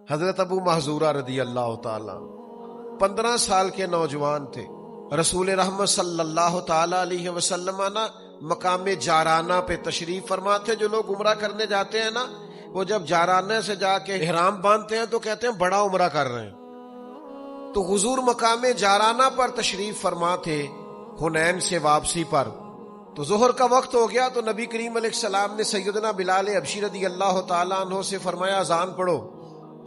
حضرت ابو محذورہ رضی اللہ تعالیٰ 15 سال کے نوجوان تھے. رسول رحمت صلی اللہ تعالیٰ علیہ وسلم نا مقام جارانہ پہ تشریف فرما تھے. جو لوگ عمرہ کرنے جاتے ہیں نا، وہ جب جارانہ سے جا کے احرام باندھتے ہیں تو کہتے ہیں بڑا عمرہ کر رہے ہیں. تو حضور مقام جارانہ پر تشریف فرما تھے حنین سے واپسی پر. تو ظہر کا وقت ہو گیا تو نبی کریم علیہ السلام نے سیدنا بلال حبشی رضی اللہ تعالیٰ عنہ سے فرمایا اذان پڑھو.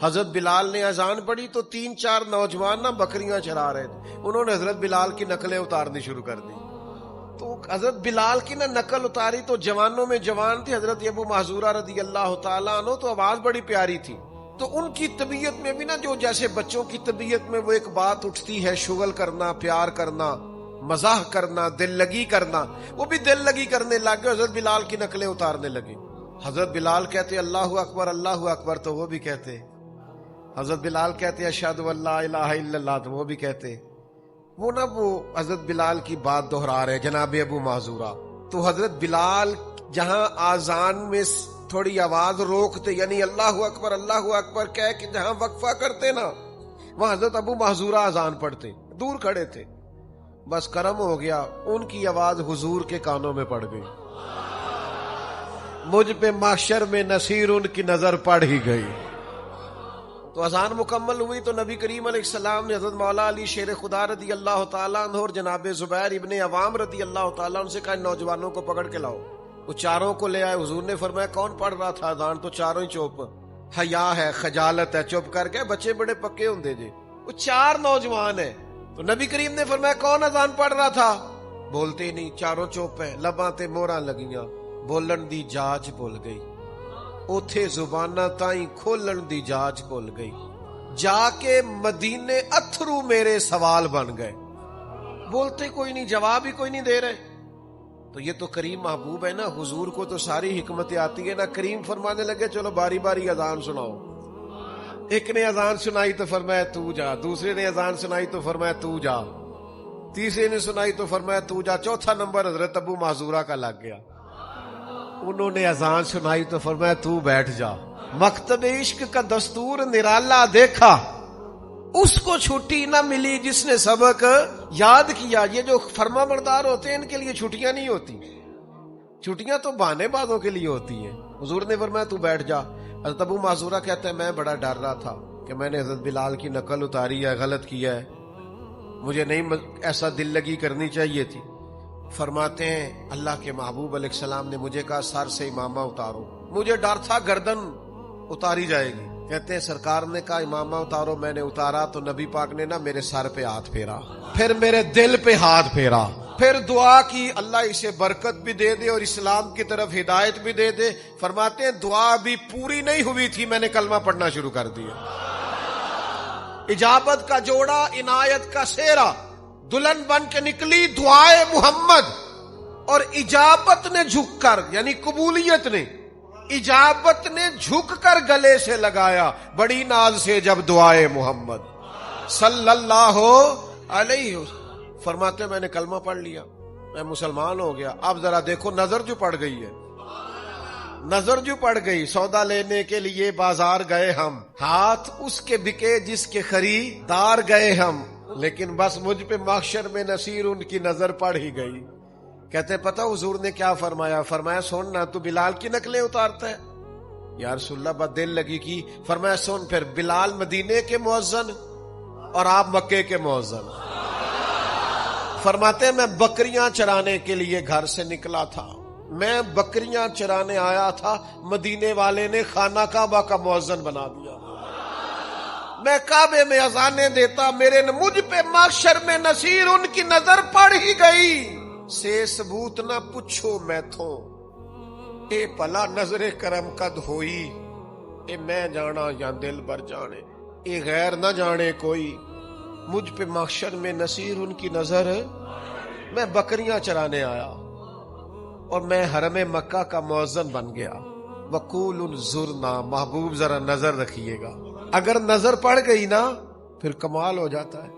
حضرت بلال نے اذان پڑھی تو 3-4 نوجوان نا بکریاں چرا رہے تھے. انہوں نے حضرت بلال کی نقلیں اتارنی شروع کر دی. تو حضرت بلال کی نا نقل اتاری تو جوانوں میں جوان تھے حضرت ابو محذورہ رضی اللہ تعالیٰ عنہ. تو آواز بڑی پیاری تھی. تو ان کی طبیعت میں بھی نا جو جیسے بچوں کی طبیعت میں وہ ایک بات اٹھتی ہے، شغل کرنا، پیار کرنا، مزاح کرنا، دل لگی کرنا، وہ بھی دل لگی کرنے لگ گئے. حضرت بلال کی نقلیں اتارنے لگے. حضرت بلال کہتے اللہ اکبر اللہ اکبر تو وہ بھی کہتے. حضرت بلال کہتے اشہد ان لا الہ الا اللہ تو وہ بھی کہتے. وہ حضرت بلال کی بات دہرا رہے جناب ابو محذورہ. تو حضرت بلال جہاں آذان میں تھوڑی آواز روکتے، یعنی اللہ اکبر کہہ کے جہاں وقفہ کرتے نا، وہاں حضرت ابو محذورہ آذان پڑھتے. دور کھڑے تھے. بس کرم ہو گیا، ان کی آواز حضور کے کانوں میں پڑ گئی. مجھ پہ محشر میں نصیر ان کی نظر پڑ ہی گئی. تو اذان مکمل ہوئی تو نبی کریم علیہ السلام نے حضرت مولا علی شیر خدا رضی اللہ تعالیٰ عنہ اور جناب زبیر ابن عوام رضی اللہ تعالیٰ عنہ سے کہا نوجوانوں کو پکڑ کے لاؤ. وہ چاروں کو لے آئے. حضور نے فرمایا کون پڑھ رہا تھا اذان؟ تو چاروں ہی چوپ. حیا ہے، خجالت ہے، چپ کر کے. بچے بڑے پکے ہوندے جی. وہ 4 نوجوان ہیں. تو نبی کریم نے فرمایا کون اذان پڑھ رہا تھا؟ بولتے نہیں، چاروں چوپ ہیں. لباں تے موہراں لگیاں، بولن دی جاچ بھول گئی. اوتھے زباناں تائیں کھولن دی جاچ بھول گئی. جا کے مدینے اتھرو میرے سوال بن گئے. بولتے کوئی نہیں، جواب ہی کوئی نہیں دے رہے. تو یہ تو کریم محبوب ہے نا. حضور کو تو ساری حکمتیں آتی ہے نا. کریم فرمانے لگے چلو باری باری اذان سناؤ. ایک نے اذان سنائی تو فرمایا تو جا. دوسرے نے اذان سنائی تو فرمایا تو جا. تیسرے نے سنائی تو فرمایا تو جا. چوتھا نمبر حضرت ابو محذورہ کا لگ گیا. انہوں نے اذان سنائی تو فرمایا تو بیٹھ جا. مکتب عشق کا دستور نرالا دیکھا، اس کو چھٹی نہ ملی جس نے سبق یاد کیا. یہ جو فرما بردار ہوتے ہیں ان کے لیے چھٹیاں نہیں ہوتی. چھٹیاں تو بہانے بازوں کے لیے ہوتی ہیں. حضور نے فرمایا تو بیٹھ جا. حضرت ابو محذورہ کہتے ہیں میں بڑا ڈر رہا تھا کہ میں نے حضرت بلال کی نقل اتاری ہے، غلط کیا ہے، مجھے نہیں ایسا دل لگی کرنی چاہیے تھی. فرماتے ہیں اللہ کے محبوب علیہ السلام نے مجھے کہا سر سے امامہ اتارو. مجھے ڈر تھا گردن اتاری جائے گی. کہتے ہیں سرکار نے کہا امامہ اتارو. میں نے اتارا تو نبی پاک نے نا میرے سر پہ ہاتھ پھیرا، پھر میرے دل پہ ہاتھ پھیرا، پھر دعا کی اللہ اسے برکت بھی دے دے اور اسلام کی طرف ہدایت بھی دے دے. فرماتے ہیں دعا ابھی پوری نہیں ہوئی تھی میں نے کلمہ پڑھنا شروع کر دیا. اجابت کا جوڑا، عنایت کا سہرا، دلہن بن کے نکلی دعائے محمد. اور اجابت نے جھک کر، یعنی قبولیت نے، اجابت نے جھک کر گلے سے لگایا بڑی ناز سے جب دعائے محمد صلی اللہ علیہ وسلم. فرماتے میں نے کلمہ پڑھ لیا، میں مسلمان ہو گیا. اب ذرا دیکھو نظر جو پڑ گئی ہے، نظر جو پڑ گئی. سودا لینے کے لیے بازار گئے ہم، ہاتھ اس کے بکے جس کے خریدار گئے ہم، لیکن بس مجھ پہ محشر میں نصیر ان کی نظر پڑ ہی گئی. کہتے پتہ حضور نے کیا فرمایا؟ فرمایا سن نا تو بلال کی نقلیں اتارتا ہے. یا رسول اللہ بات دل لگی کی. فرمایا سن پھر بلال مدینے کے مؤذن اور آپ مکے کے مؤذن. فرماتے ہیں میں بکریاں چرانے کے لیے گھر سے نکلا تھا، میں بکریاں چرانے آیا تھا، مدینے والے نے خانہ کعبہ کا مؤذن بنا دیا. میں کعبے میں اذانیں دیتا، مجھ پہ محشر میں نصیر ان کی نظر پڑ ہی گئی. سے ثبوت نہ پوچھو میں تھوں، اے پلا نظر کرم قد ہوئی. اے میں جانا یا دل بر جانے، اے غیر نہ جانے کوئی. مجھ پہ محشر میں نصیر ان کی نظر. میں بکریاں چرانے آیا اور میں حرم مکہ کا مؤذن بن گیا. وقول زرنا، محبوب ذرا نظر رکھیے گا. اگر نظر پڑ گئی نا پھر کمال ہو جاتا ہے.